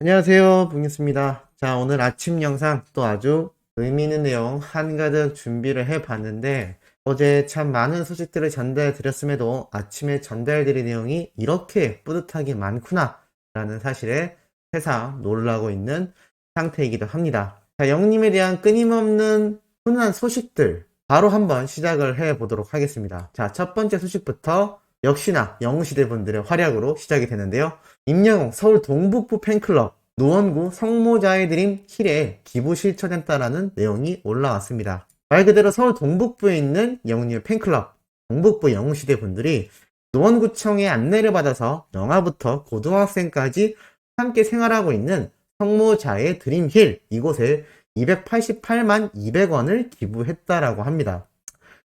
안녕하세요, 붕이스입니다. 자, 오늘 아침 영상 또 아주 의미 있는 내용 한가득 준비를 해봤는데, 어제 참 많은 소식들을 전달해 드렸음에도 아침에 전달해 드린 내용이 이렇게 뿌듯하게 많구나 라는 사실에 새삼 놀라고 있는 상태이기도 합니다. 자, 영님에 대한 끊임없는 훈훈한 소식들 바로 한번 시작을 해 보도록 하겠습니다. 자, 첫 번째 소식부터 역시나 영웅시대 분들의 활약으로 시작이 되는데요. 임영웅 서울 동북부 팬클럽 노원구 성모자의 드림 힐에 기부 실천했다라는 내용이 올라왔습니다. 말 그대로 서울 동북부에 있는 영웅님의 팬클럽 동북부 영웅시대 분들이 노원구청의 안내를 받아서 영아부터 고등학생까지 함께 생활하고 있는 성모자의 드림 힐 이곳에 288만 200원을 기부했다라고 합니다.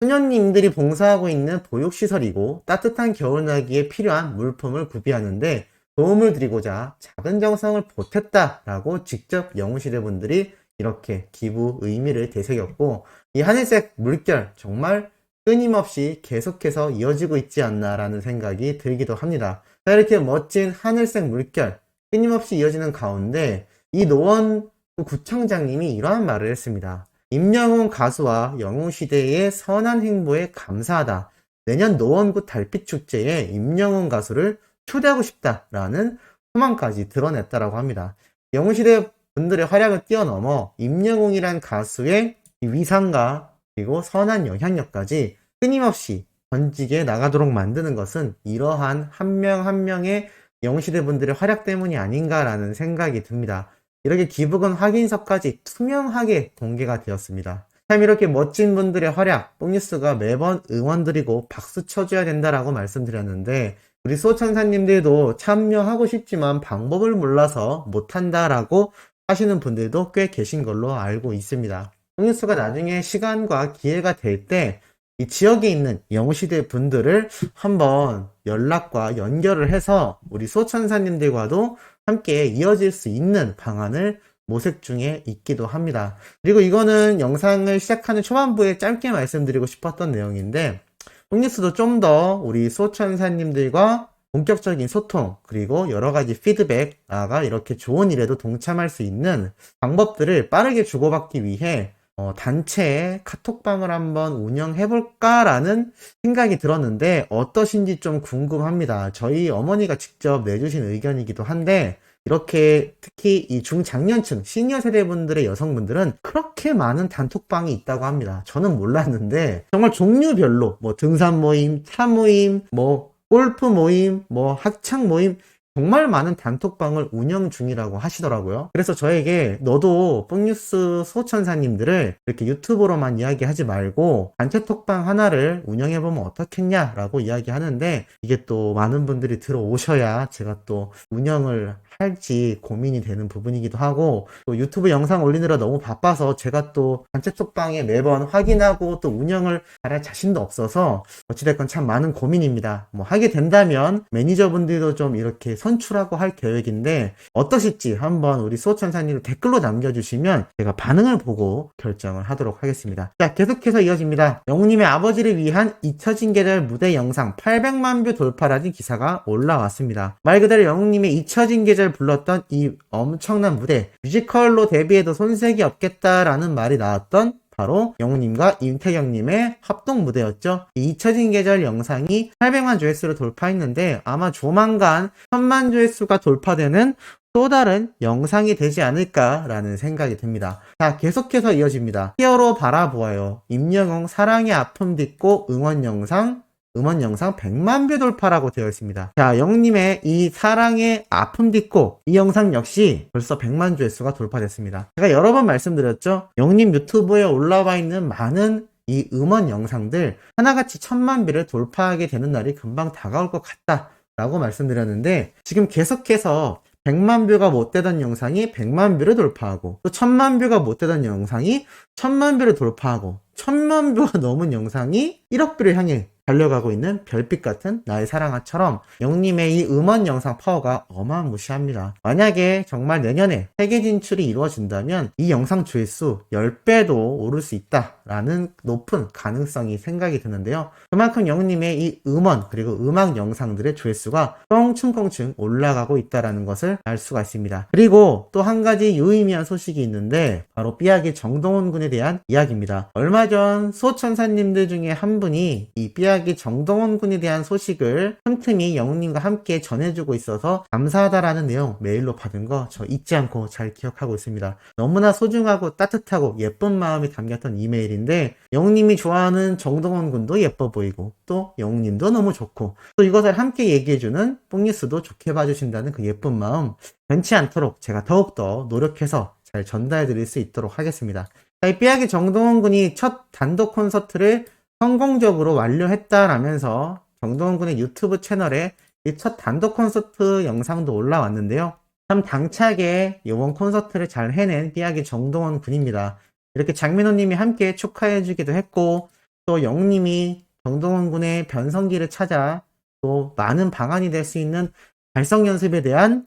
소년님들이 봉사하고 있는 보육시설이고 따뜻한 겨울나기에 필요한 물품을 구비하는데 도움을 드리고자 작은 정성을 보탰다라고 직접 영웅시대 분들이 이렇게 기부 의미를 되새겼고, 이 하늘색 물결 정말 끊임없이 계속해서 이어지고 있지 않나라는 생각이 들기도 합니다. 자, 이렇게 멋진 하늘색 물결 끊임없이 이어지는 가운데 이 노원 구청장님이 이러한 말을 했습니다. 임영웅 가수와 영웅시대의 선한 행보에 감사하다. 내년 노원구 달빛축제에 임영웅 가수를 초대하고 싶다라는 소망까지 드러냈다라고 합니다. 영웅시대 분들의 활약을 뛰어넘어 임영웅이란 가수의 위상과 그리고 선한 영향력까지 끊임없이 번지게 나가도록 만드는 것은 이러한 한 명 한 명의 영웅시대 분들의 활약 때문이 아닌가라는 생각이 듭니다. 이렇게 기부금 확인서까지 투명하게 공개가 되었습니다. 참 이렇게 멋진 분들의 활약, 뽕뉴스가 매번 응원드리고 박수 쳐줘야 된다라고 말씀드렸는데, 우리 소천사님들도 참여하고 싶지만 방법을 몰라서 못한다라고 하시는 분들도 꽤 계신 걸로 알고 있습니다. 뽕뉴스가 나중에 시간과 기회가 될 때 이 지역에 있는 영웅시대 분들을 한번 연락과 연결을 해서 우리 소천사님들과도 함께 이어질 수 있는 방안을 모색 중에 있기도 합니다. 그리고 이거는 영상을 시작하는 초반부에 짧게 말씀드리고 싶었던 내용인데, 뽕뉴스도 좀 더 우리 소천사님들과 본격적인 소통 그리고 여러가지 피드백, 나아가 이렇게 좋은 일에도 동참할 수 있는 방법들을 빠르게 주고받기 위해 단체의 카톡방을 한번 운영해볼까라는 생각이 들었는데 어떠신지 좀 궁금합니다. 저희 어머니가 직접 내주신 의견이기도 한데, 이렇게 특히 이 중장년층 시니어 세대분들의 여성분들은 그렇게 많은 단톡방이 있다고 합니다. 저는 몰랐는데 정말 종류별로 뭐 등산 모임, 차 모임, 뭐 골프 모임, 뭐 학창 모임, 정말 많은 단톡방을 운영 중이라고 하시더라고요. 그래서 저에게 너도 뽕뉴스 소천사님들을 이렇게 유튜브로만 이야기하지 말고 단체톡방 하나를 운영해보면 어떻겠냐라고 이야기하는데, 이게 또 많은 분들이 들어오셔야 제가 또 운영을 할지 고민이 되는 부분이기도 하고, 또 유튜브 영상 올리느라 너무 바빠서 제가 또 단체톡방에 매번 확인하고 또 운영을 잘할 자신도 없어서 어찌됐건 참 많은 고민입니다. 뭐 하게 된다면 매니저분들도 좀 이렇게 선출하고 할 계획인데 어떠실지 한번 우리 수호천사님 댓글로 남겨주시면 제가 반응을 보고 결정을 하도록 하겠습니다. 자, 계속해서 이어집니다. 영웅님의 아버지를 위한 잊혀진 계절 무대 영상 800만 뷰 돌파라는 기사가 올라왔습니다. 말 그대로 영웅님의 잊혀진 계절 불렀던 이 엄청난 무대, 뮤지컬로 데뷔해도 손색이 없겠다라는 말이 나왔던 바로 영웅님과 임태경님의 합동 무대였죠. 이 잊혀진 계절 영상이 800만 조회수를 돌파했는데 아마 조만간 1000만 조회수가 돌파되는 또 다른 영상이 되지 않을까라는 생각이 듭니다. 자, 계속해서 이어집니다. 히어로 바라보아요. 임영웅 사랑의 아픔 딛고 음원 영상 100만 뷰 돌파라고 되어 있습니다. 자, 영웅님의 이 사랑의 아픔 딛고 이 영상 역시 벌써 100만 조회수가 돌파됐습니다. 제가 여러 번 말씀드렸죠. 영웅님 유튜브에 올라와 있는 많은 이 음원 영상들 하나같이 1000만 뷰를 돌파하게 되는 날이 금방 다가올 것 같다라고 말씀드렸는데, 지금 계속해서 100만 뷰가 못 되던 영상이 100만 뷰를 돌파하고, 또 1000만 뷰가 못 되던 영상이 1000만 뷰를 돌파하고, 1000만 뷰가 넘은 영상이 1억 뷰를 향해 달려가고 있는 별빛 같은 나의 사랑아처럼 영님의 이 음원 영상 파워가 어마무시합니다. 만약에 정말 내년에 세계 진출이 이루어진다면 이 영상 조회수 10배도 오를 수 있다라는 높은 가능성이 생각이 드는데요. 그만큼 영님의 이 음원 그리고 음악 영상들의 조회수가 껑충껑충 올라가고 있다는 것을 알 수가 있습니다. 그리고 또 한 가지 유의미한 소식이 있는데 바로 삐약의 정동원 군에 대한 이야기입니다. 얼마 전 수호천사님들 중에 한 분이 이 삐약의 정동원 군에 대한 소식을 틈틈이 영웅님과 함께 전해주고 있어서 감사하다라는 내용 메일로 받은 거 저 잊지 않고 잘 기억하고 있습니다. 너무나 소중하고 따뜻하고 예쁜 마음이 담겼던 이메일인데 영웅님이 좋아하는 정동원 군도 예뻐 보이고 또 영웅님도 너무 좋고 또 이것을 함께 얘기해주는 뽕니스도 좋게 봐주신다는 그 예쁜 마음 변치 않도록 제가 더욱더 노력해서 잘 전달해드릴 수 있도록 하겠습니다. 이 삐약의 정동원 군이 첫 단독 콘서트를 성공적으로 완료했다라면서 정동원 군의 유튜브 채널에 이 첫 단독 콘서트 영상도 올라왔는데요. 참 당차게 이번 콘서트를 잘 해낸 삐약의 정동원 군입니다. 이렇게 장민호님이 함께 축하해주기도 했고 또 영님이 정동원 군의 변성기를 찾아 또 많은 방안이 될 수 있는 발성 연습에 대한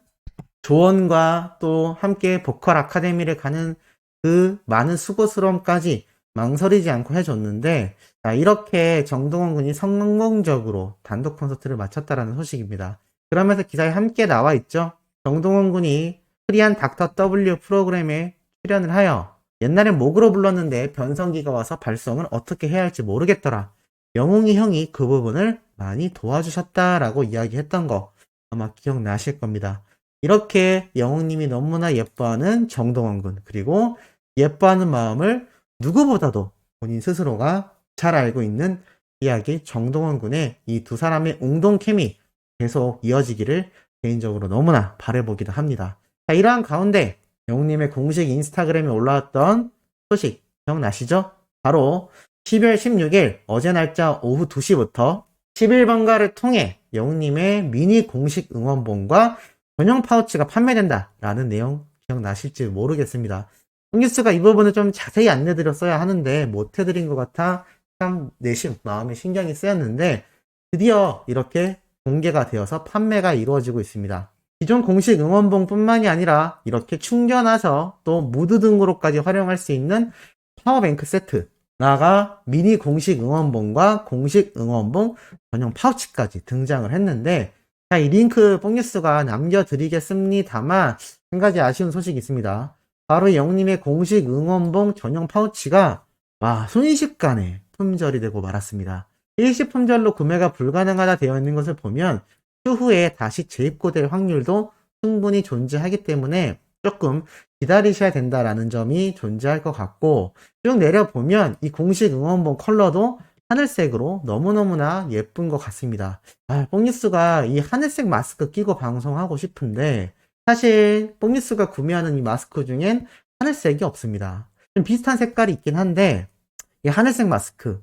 조언과 또 함께 보컬 아카데미를 가는 그 많은 수고스러움까지 망설이지 않고 해줬는데 이렇게 정동원 군이 성공적으로 단독 콘서트를 마쳤다라는 소식입니다. 그러면서 기사에 함께 나와 있죠. 정동원 군이 프리한 닥터 W 프로그램에 출연을 하여 옛날엔 목으로 불렀는데 변성기가 와서 발성을 어떻게 해야 할지 모르겠더라. 영웅이 형이 그 부분을 많이 도와주셨다라고 이야기했던 거 아마 기억나실 겁니다. 이렇게 영웅님이 너무나 예뻐하는 정동원 군 그리고 예뻐하는 마음을 누구보다도 본인 스스로가 잘 알고 있는 이야기 정동원 군의 이 두 사람의 웅동 케미 계속 이어지기를 개인적으로 너무나 바라보기도 합니다. 자, 이러한 가운데 영웅님의 공식 인스타그램에 올라왔던 소식 기억나시죠? 바로 12월 16일 어제 날짜 오후 2시부터 11번가를 통해 영웅님의 미니 공식 응원봉과 전용 파우치가 판매된다라는 내용 기억나실지 모르겠습니다. 뉴스가 이 부분을 좀 자세히 안내드렸어야 하는데 못해드린 것 같아 참 내심 마음에 신경이 쓰였는데 드디어 이렇게 공개가 되어서 판매가 이루어지고 있습니다. 기존 공식 응원봉 뿐만이 아니라 이렇게 충전해서 또 무드 등으로까지 활용할 수 있는 파워뱅크 세트 나아가 미니 공식 응원봉과 공식 응원봉 전용 파우치까지 등장을 했는데 자, 이 링크 뽕뉴스가 남겨드리겠습니다만 한 가지 아쉬운 소식이 있습니다. 바로 영웅님의 공식 응원봉 전용 파우치가 순식간에 품절이 되고 말았습니다. 일시 품절로 구매가 불가능하다 되어 있는 것을 보면 추후에 다시 재입고될 확률도 충분히 존재하기 때문에 조금 기다리셔야 된다라는 점이 존재할 것 같고 쭉 내려보면 이 공식 응원봉 컬러도 하늘색으로 너무너무나 예쁜 것 같습니다. 뽕뉴스가 이 하늘색 마스크 끼고 방송하고 싶은데 사실 뽕뉴스가 구매하는 이 마스크 중엔 하늘색이 없습니다. 좀 비슷한 색깔이 있긴 한데 이 하늘색 마스크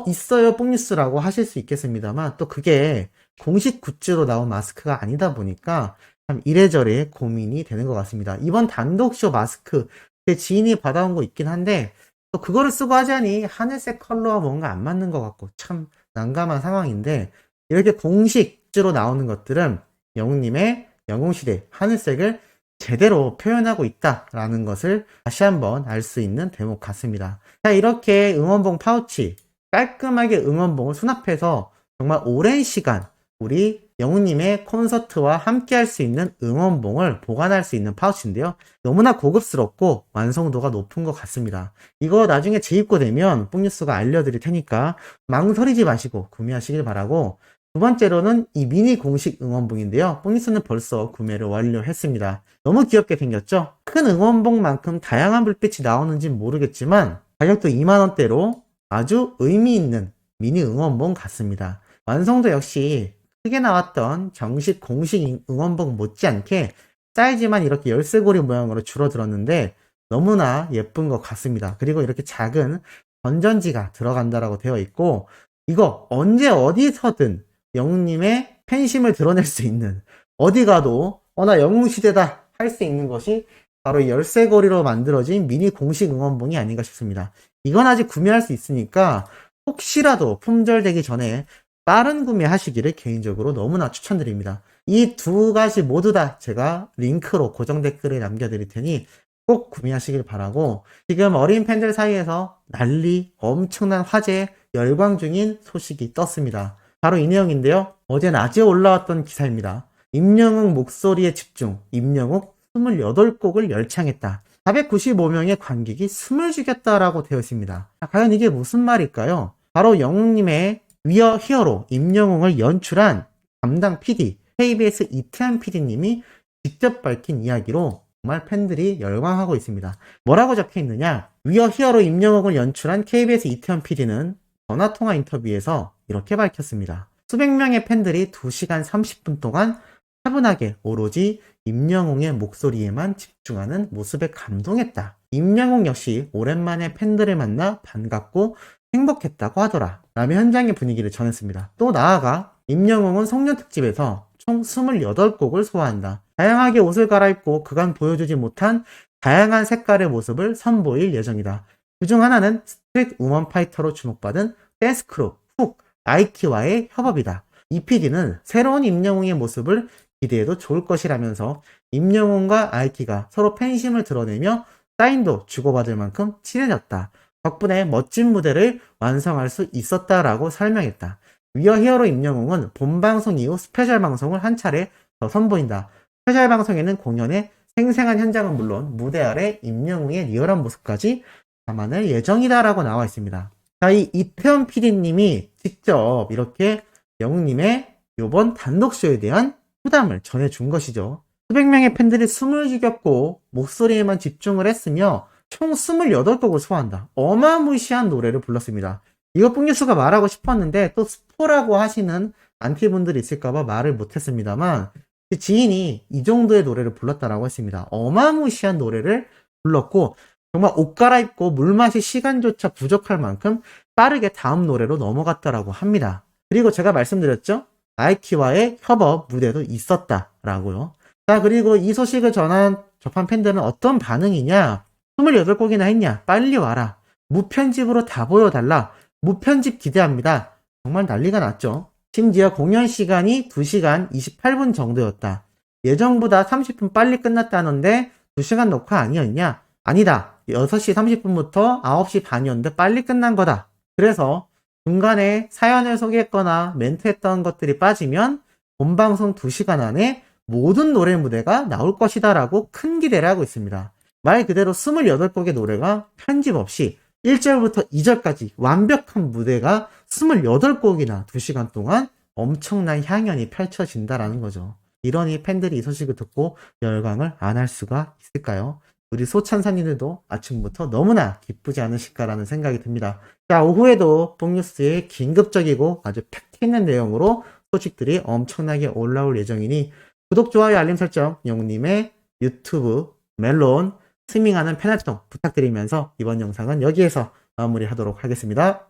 있어요 뽕뉴스라고 하실 수 있겠습니다만 또 그게 공식 굿즈로 나온 마스크가 아니다 보니까 참 이래저래 고민이 되는 것 같습니다. 이번 단독쇼 마스크 제 지인이 받아온 거 있긴 한데 또 그거를 쓰고 하자니 하늘색 컬러와 뭔가 안 맞는 것 같고 참 난감한 상황인데 이렇게 공식 굿즈로 나오는 것들은 영웅님의 영웅시대 하늘색을 제대로 표현하고 있다라는 것을 다시 한번 알 수 있는 대목 같습니다. 자, 이렇게 응원봉 파우치 깔끔하게 응원봉을 수납해서 정말 오랜 시간 우리 영웅님의 콘서트와 함께 할 수 있는 응원봉을 보관할 수 있는 파우치인데요. 너무나 고급스럽고 완성도가 높은 것 같습니다. 이거 나중에 재입고되면 뽕뉴스가 알려드릴 테니까 망설이지 마시고 구매하시길 바라고 두 번째로는 이 미니 공식 응원봉인데요. 뽕뉴스는 벌써 구매를 완료했습니다. 너무 귀엽게 생겼죠? 큰 응원봉만큼 다양한 불빛이 나오는지는 모르겠지만 가격도 2만원대로 아주 의미 있는 미니 응원봉 같습니다. 완성도 역시 크게 나왔던 정식 공식 응원봉 못지않게 사이즈만 이렇게 열쇠고리 모양으로 줄어들었는데 너무나 예쁜 것 같습니다. 그리고 이렇게 작은 건전지가 들어간다라고 되어 있고 이거 언제 어디서든 영웅님의 팬심을 드러낼 수 있는 어디 가도 나 영웅시대다 할 수 있는 것이 바로 이 열쇠고리로 만들어진 미니 공식 응원봉이 아닌가 싶습니다. 이건 아직 구매할 수 있으니까 혹시라도 품절되기 전에 빠른 구매하시기를 개인적으로 너무나 추천드립니다. 이 두 가지 모두 다 제가 링크로 고정 댓글에 남겨드릴 테니 꼭 구매하시길 바라고, 지금 어린 팬들 사이에서 난리, 엄청난 화제, 열광 중인 소식이 떴습니다. 바로 이 내용인데요. 어제 낮에 올라왔던 기사입니다. 임영웅 목소리에 집중, 임영웅 28곡을 열창했다. 495명의 관객이 숨을 죽였다라고 되어 있습니다. 과연 이게 무슨 말일까요? 바로 영웅님의 위어 히어로 임영웅을 연출한 담당 PD, KBS 이태한 PD님이 직접 밝힌 이야기로 정말 팬들이 열광하고 있습니다. 뭐라고 적혀 있느냐? 위어 히어로 임영웅을 연출한 KBS 이태원 PD는 전화통화 인터뷰에서 이렇게 밝혔습니다. 수백 명의 팬들이 2시간 30분 동안 차분하게 오로지 임영웅의 목소리에만 집중하는 모습에 감동했다. 임영웅 역시 오랜만에 팬들을 만나 반갑고 행복했다고 하더라 라며 현장의 분위기를 전했습니다. 또 나아가 임영웅은 송년 특집에서 총 28곡을 소화한다. 다양하게 옷을 갈아입고 그간 보여주지 못한 다양한 색깔의 모습을 선보일 예정이다. 그중 하나는 스트릿 우먼 파이터로 주목받은 댄스 크루 훅 아이키와의 협업이다. 이 PD는 새로운 임영웅의 모습을 기대해도 좋을 것이라면서 임영웅과 아이키가 서로 팬심을 드러내며 사인도 주고받을 만큼 친해졌다. 덕분에 멋진 무대를 완성할 수 있었다라고 설명했다. 위어 히어로 임영웅은 본방송 이후 스페셜 방송을 한 차례 더 선보인다. 스페셜 방송에는 공연의 생생한 현장은 물론 무대 아래 임영웅의 리얼한 모습까지 담아낼 예정이다라고 나와 있습니다. 자, 이 이태원 PD님이 직접 이렇게 영웅님의 이번 단독쇼에 대한 후담을 전해준 것이죠. 수백 명의 팬들이 숨을 죽였고 목소리에만 집중을 했으며 총 28곡을 소화한다. 어마무시한 노래를 불렀습니다. 이거 뽕뉴스가 말하고 싶었는데 또 스포라고 하시는 안티분들이 있을까봐 말을 못했습니다만, 지인이 이 정도의 노래를 불렀다라고 했습니다. 어마무시한 노래를 불렀고 정말 옷 갈아입고 물 마실 시간조차 부족할 만큼 빠르게 다음 노래로 넘어갔다라고 합니다. 그리고 제가 말씀드렸죠? 아이키와의 협업 무대도 있었다라고요. 자, 그리고 이 소식을 접한 팬들은 어떤 반응이냐? 28곡이나 했냐? 빨리 와라. 무편집으로 다 보여달라. 무편집 기대합니다. 정말 난리가 났죠. 심지어 공연 시간이 2시간 28분 정도였다. 예정보다 30분 빨리 끝났다는데 2시간 녹화 아니었냐? 아니다. 6시 30분부터 9시 반이었는데 빨리 끝난 거다. 그래서 중간에 사연을 소개했거나 멘트했던 것들이 빠지면 본방송 2시간 안에 모든 노래 무대가 나올 것이다 라고 큰 기대를 하고 있습니다. 말 그대로 28곡의 노래가 편집 없이 1절부터 2절까지 완벽한 무대가 28곡이나 2시간 동안 엄청난 향연이 펼쳐진다라는 거죠. 이러니 팬들이 이 소식을 듣고 열광을 안 할 수가 있을까요? 우리 소찬사님들도 아침부터 너무나 기쁘지 않으실까라는 생각이 듭니다. 자, 오후에도 뽕뉴스의 긴급적이고 아주 팩트 있는 내용으로 소식들이 엄청나게 올라올 예정이니 구독, 좋아요, 알림 설정, 영웅님의 유튜브, 멜론, 스밍하는 팬활동 부탁드리면서 이번 영상은 여기에서 마무리하도록 하겠습니다.